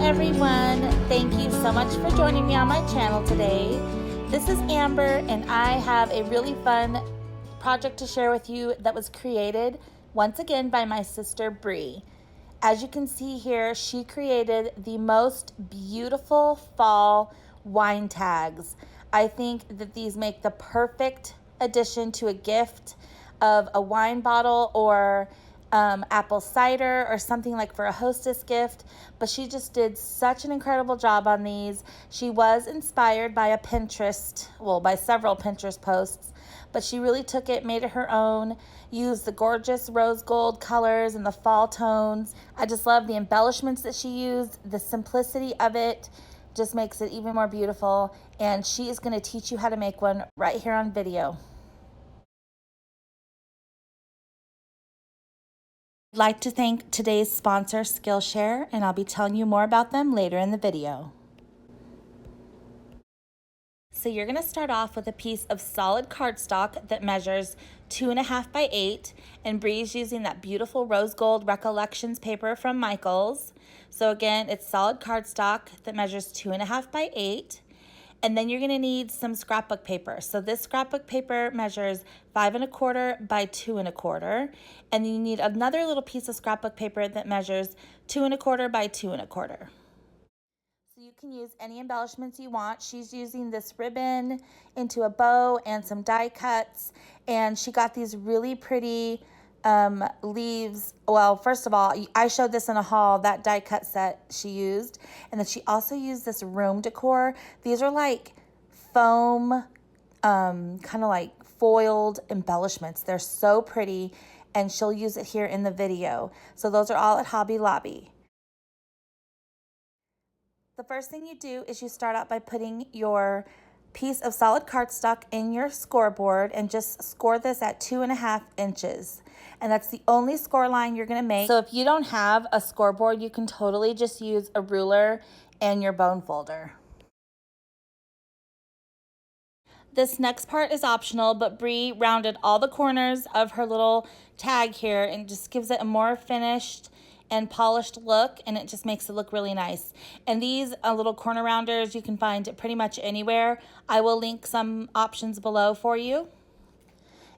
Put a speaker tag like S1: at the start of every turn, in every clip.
S1: everyone, thank you so much for joining me on my channel today. This is Amber and I have a really fun project to share with you that was created once again by my sister Bree. As you can see here, she created the most beautiful fall wine tags. I think that these make the perfect addition to a gift of a wine bottle or apple cider or something like for a hostess gift, but she just did such an incredible job on these. She was inspired by a Pinterest, well, by several Pinterest posts, but she really took it, made it her own, used the gorgeous rose gold colors and the fall tones. I just love the embellishments that she used. The simplicity of it just makes it even more beautiful, and she is going to teach you how to make one right here on video. I'd like to thank today's sponsor, Skillshare, and I'll be telling you more about them later in the video. So you're going to start off with a piece of solid cardstock that measures 2.5 by 8, and Bree's using that beautiful rose gold Recollections paper from Michaels. So again, it's solid cardstock that measures 2.5 by 8. And then you're going to need some scrapbook paper. So this scrapbook paper measures 5.25 by 2.25. And then you need another little piece of scrapbook paper that measures 2.25 by 2.25. So you can use any embellishments you want. She's using this ribbon into a bow and some die cuts. And she got these really pretty leaves. Well, first of all, I showed this in a haul, that die cut set she used, and then she also used this room decor. These are like foam, kind of like foiled embellishments. They're so pretty, and she'll use it here in the video. So those are all at Hobby Lobby. The first thing you do is you start out by putting your piece of solid cardstock in your scoreboard and just score this at 2.5 inches. And that's the only score line you're going to make. So if you don't have a scoreboard, you can totally just use a ruler and your bone folder. This next part is optional, but Bree rounded all the corners of her little tag here and just gives it a more finished and polished look, and it just makes it look really nice. And these little corner rounders you can find pretty much anywhere. I will link some options below for you.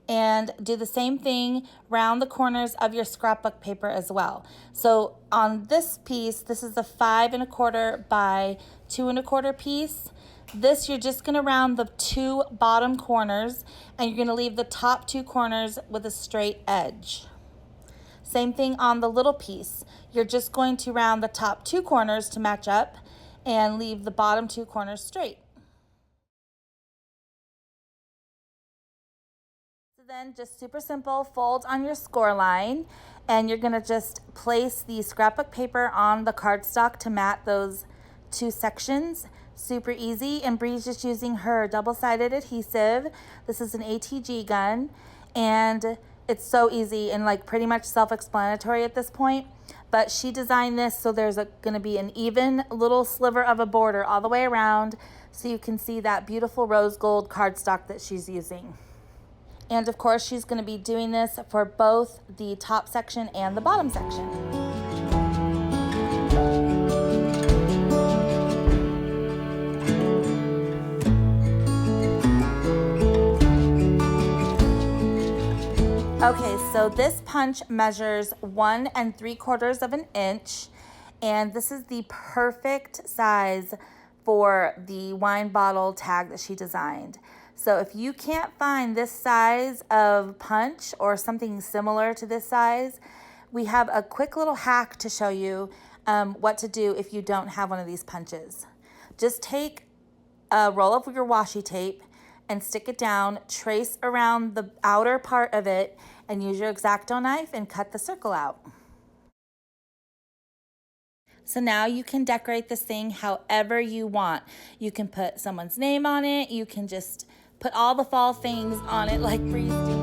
S1: And do the same thing, round the corners of your scrapbook paper as well. So on this piece, this is a 5.25 by 2.25 piece. This, you're just gonna round the 2 bottom corners, and you're gonna leave the top 2 corners with a straight edge. Same thing on the little piece. You're just going to round the top 2 corners to match up and leave the bottom 2 corners straight. Then just super simple, fold on your score line, and you're going to just place the scrapbook paper on the cardstock to mat those 2 sections. Super easy, and Bree's just using her double-sided adhesive. This is an ATG gun, and it's so easy and like pretty much self-explanatory at this point. But she designed this so there's going to be an even little sliver of a border all the way around, so you can see that beautiful rose gold cardstock that she's using. And of course, she's going to be doing this for both the top section and the bottom section. Okay, so this punch measures 1 3/4 inch, and this is the perfect size for the wine bottle tag that she designed. So if you can't find this size of punch or something similar to this size, we have a quick little hack to show you what to do if you don't have one of these punches. Just take a roll of your washi tape and stick it down, trace around the outer part of it, and use your X-Acto knife and cut the circle out. So now you can decorate this thing however you want. You can put someone's name on it. You can just put all the fall things on it like Bree's doing.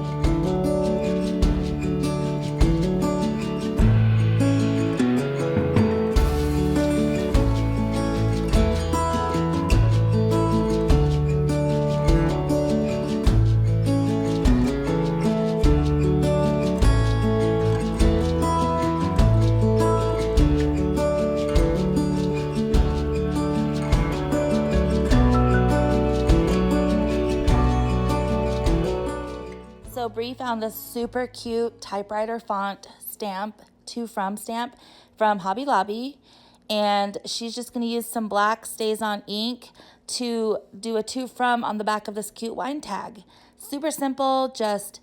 S1: Bree found this super cute typewriter font stamp, to from stamp from Hobby Lobby. And she's just going to use some black Stays-On ink to do a to from on the back of this cute wine tag. Super simple, just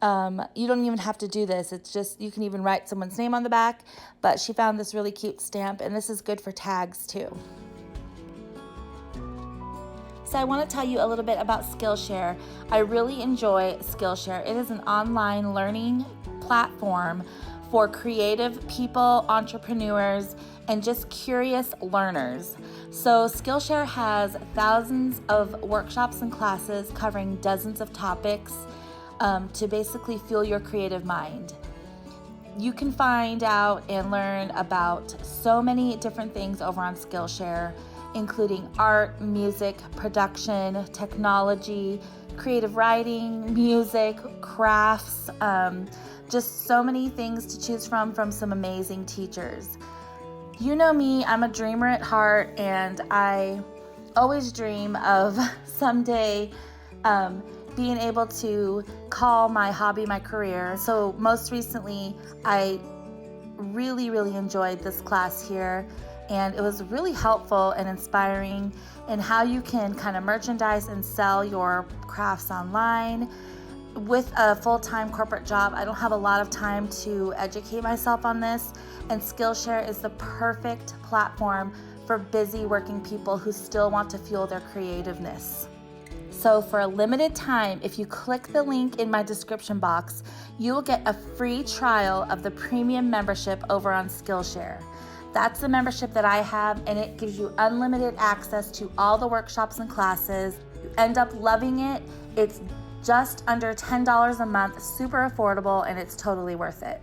S1: you don't even have to do this. It's just, you can even write someone's name on the back, but she found this really cute stamp, and this is good for tags too. So I want to tell you a little bit about Skillshare. I really enjoy Skillshare. It is an online learning platform for creative people, entrepreneurs, and just curious learners. So Skillshare has thousands of workshops and classes covering dozens of topics to basically fuel your creative mind. You can find out and learn about so many different things over on Skillshare, including art, music, production, technology, creative writing, music, crafts, just so many things to choose from some amazing teachers. You know me, I'm a dreamer at heart, and I always dream of someday being able to call my hobby my career. So most recently, I really enjoyed this class here, and it was really helpful and inspiring in how you can kind of merchandise and sell your crafts online. With a full-time corporate job, I don't have a lot of time to educate myself on this, and Skillshare is the perfect platform for busy working people who still want to fuel their creativeness. So for a limited time, if you click the link in my description box, you will get a free trial of the premium membership over on Skillshare. That's the membership that I have, and it gives you unlimited access to all the workshops and classes. You end up loving it. It's just under $10 a month, super affordable, and it's totally worth it.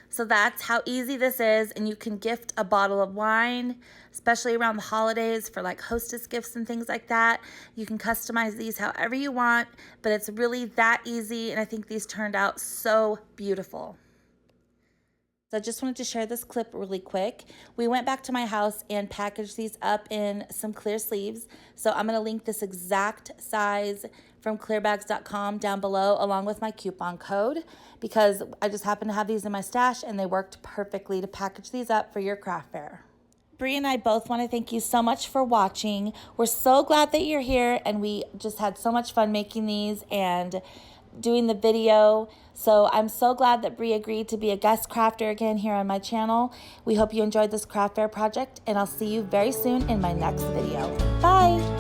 S1: So that's how easy this is, and you can gift a bottle of wine, especially around the holidays for like hostess gifts and things like that. You can customize these however you want, but it's really that easy, and I think these turned out so beautiful. So I just wanted to share this clip really quick. We went back to my house and packaged these up in some clear sleeves. So I'm going to link this exact size from clearbags.com down below, along with my coupon code, because I just happen to have these in my stash and they worked perfectly to package these up for your craft fair. Bree and I both want to thank you so much for watching. We're so glad that you're here, and we just had so much fun making these and doing the video. So I'm so glad that Bree agreed to be a guest crafter again here on my channel. We hope you enjoyed this craft fair project, and I'll see you very soon in my next video. Bye!